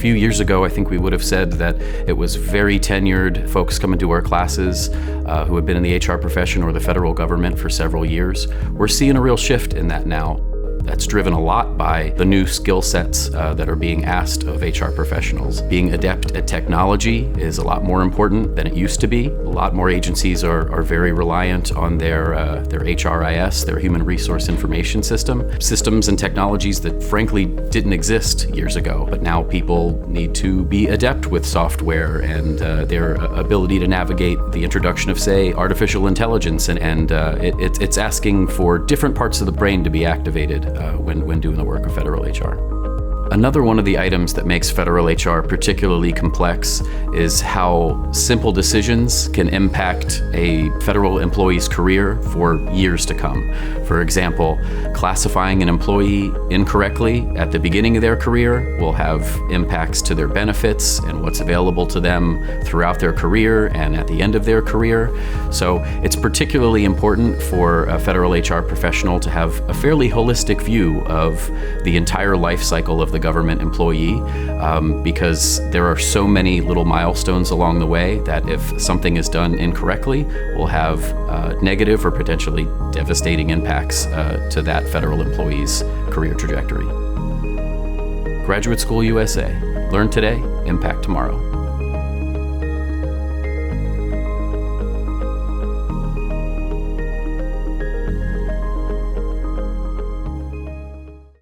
few years ago, I think we would have said that it was very tenured folks coming to our classes who had been in the HR profession or the federal government for several years. We're seeing a real shift in that now. That's driven a lot by the new skill sets that are being asked of HR professionals. Being adept at technology is a lot more important than it used to be. A lot more agencies are very reliant on their HRIS, their Human Resource Information System. Systems and technologies that frankly didn't exist years ago, but now people need to be adept with software and their ability to navigate the introduction of, say, artificial intelligence, and it's asking for different parts of the brain to be activated when doing the work of federal HR. Another one of the items that makes federal HR particularly complex is how simple decisions can impact a federal employee's career for years to come. For example, classifying an employee incorrectly at the beginning of their career will have impacts to their benefits and what's available to them throughout their career and at the end of their career. So it's particularly important for a federal HR professional to have a fairly holistic view of the entire life cycle of the government employee, because there are so many little milestones along the way that if something is done incorrectly will have negative or potentially devastating impacts to that federal employee's career trajectory. Graduate School USA. Learn today, impact tomorrow.